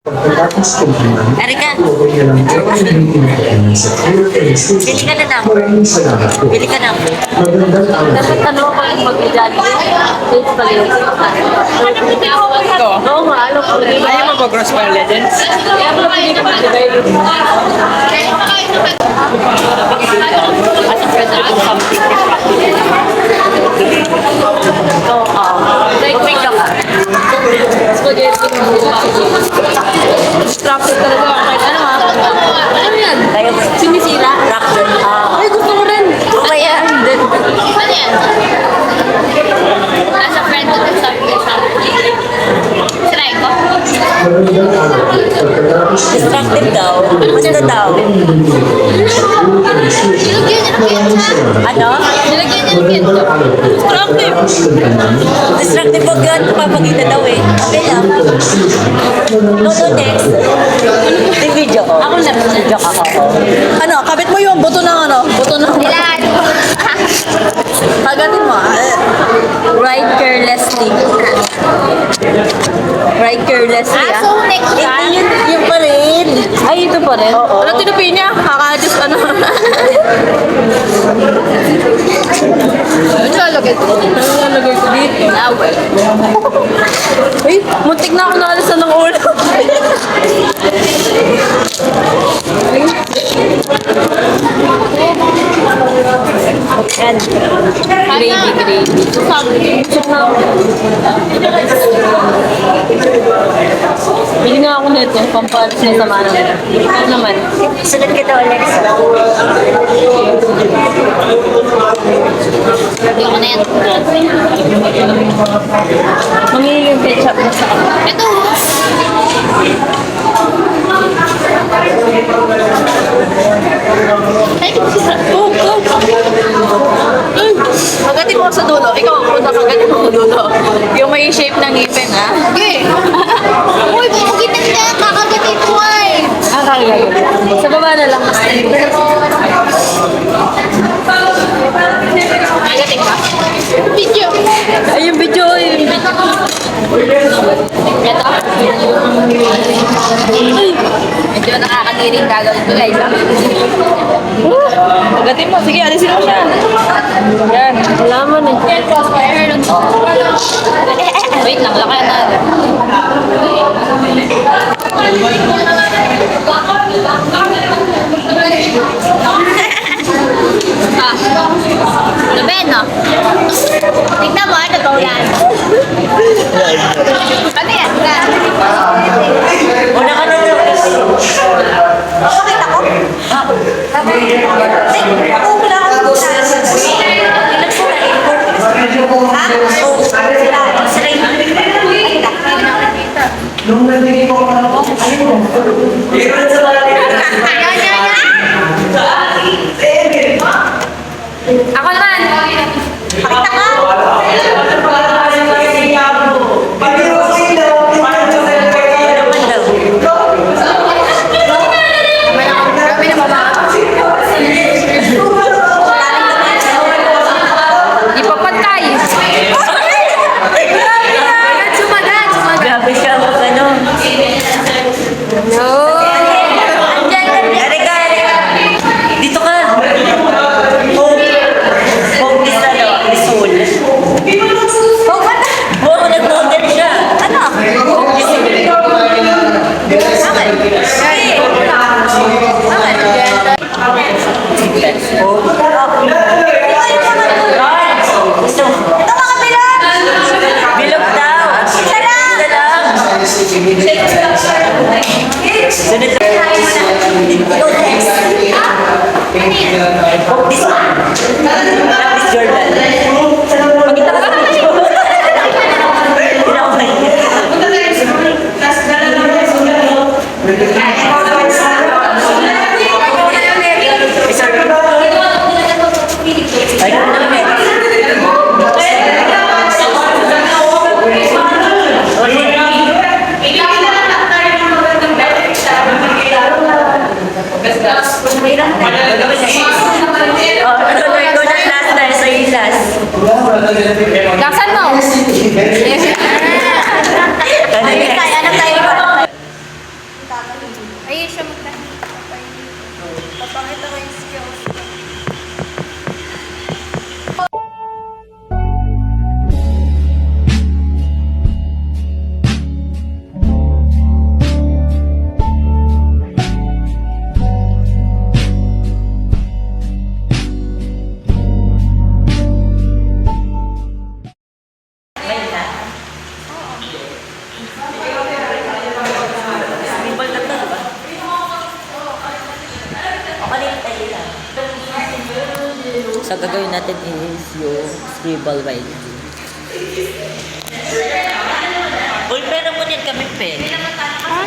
Pagkatapos kumain, Erika, tuloy na lang po ang pinipinakain sa Philippines. bili ka na lang. Maraming salamat po. Bili ka na. Magandang araw. Dapat ano ko yung mag-jolly. Date pa rin. Ito. Oo nga, alam ko rin. Ayaw mo mag-Cross Fire Legends? Kaya mo pili ka mag-divide. As a friend of something. Oo, wait lang ka. Spaghetti. Traffic talaga ako kahit ano ha. Ano yan? Sinisira? Rocker. Ay, gusto ko rin. Mamaya. Ano yan? As a friend of something. Try ko. Magandang araw. Pagkatapos Distracted daw. Basta daw. Nilagyan niya ng ketchup. Ano? Nilagyan niya ng ketchup. Magandang araw po. Pagkatapos kumain, Distracted pag papakita daw eh. Okay lang. No, next. Di video ko. Ako na. Video ako. Ano, kabit mo yung buto ng ano? Buto ng... Ilan? Hagatin mo. Ride carelessly. Ride carelessly Ah, so next yan? Yung pa rin. Ay, ito pa rin? Oo. Ano tinupin niya? Kakadus ano? Ano lalagay ko? Ano lalagay ko dito? Towel. Uy, muntik na ako naalisan ng ulo. And gravy. Bili nga ako nito, pampalis na sa mana. Ano naman? Sunod ka daw, Alexa. Hindi ko na yan. Mamili yung ketchup na sa kanila. Ito. Ay, Hagatin mo sa dulo. Ikaw ang punta hagatin mo sa dulo. Yung may shape ng ngipin, ha? okay. Uy, bubugitin ka. Kakagatin mo ay. Ah, kagay. Sa baba na lang. Kagatin ka? Video. Ay, yung video, yung video. Ito. Medyo nakakadiring gagawin ko guys. Hagatin mo. Sige, alisin mo siya. Yan. Alaman eh. Wait lang, laki na. Laben, no? Tignan mo, ano ba yan? Ano yan? Una ka na daw. Pakita ko? Ay, ako wala ako sa nung nandito ko pa ako, ayun. Iran sa mga Yan, yan, yan! Ako naman! Pakita ka! Kami na baba. Ipapatay! Sumagan! Grabe siya mag ano. No! Erika. Dito ka. Home this ano, this soul. Oo, nag-noted siya. Ano? Home this soul. Gusto mo? Ito mga bilog! Bilog daw! Isa lang! Sunod na. Ikaw next. Oh, this one. This Jordan. Pakita ka na. Hindi na ako mahiya. Ay, sorry. Ay, Laksan mo! Ano tayo? So, gagawin natin is yung scribble right. Uy, pero mo din kami pen.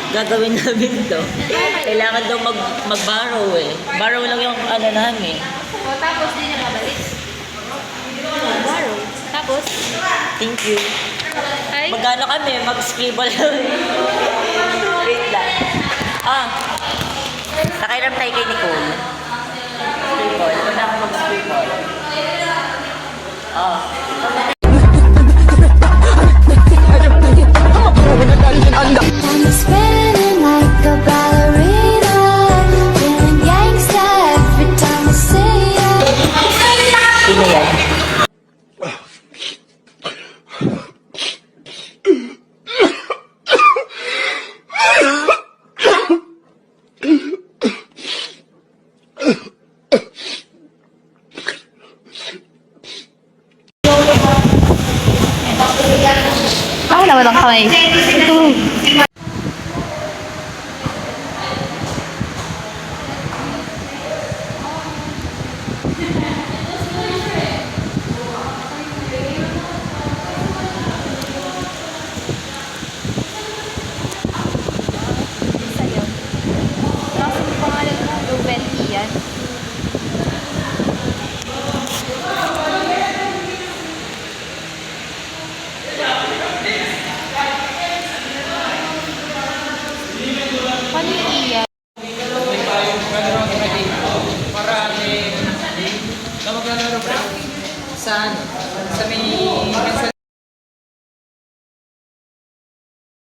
Gagawin namin to. Kailangan daw mag-borrow eh. Borrow lang yung ano namin. O, tapos di na mabalik. Borrow. Tapos? Thank you. Ay? Magkano kami? Mag-scribble lang. Wait lang. Nakairam tayo kay Nicole. Scribble. Wala ako mag-scribble. I'm spinning like a ballerina, feeling gangsta every time I see ya. Sino yan? Ako naman ang kamay. Tapos yung pangalan mo, Ruben Ian. Paano yung Ian? Saan? Sa may...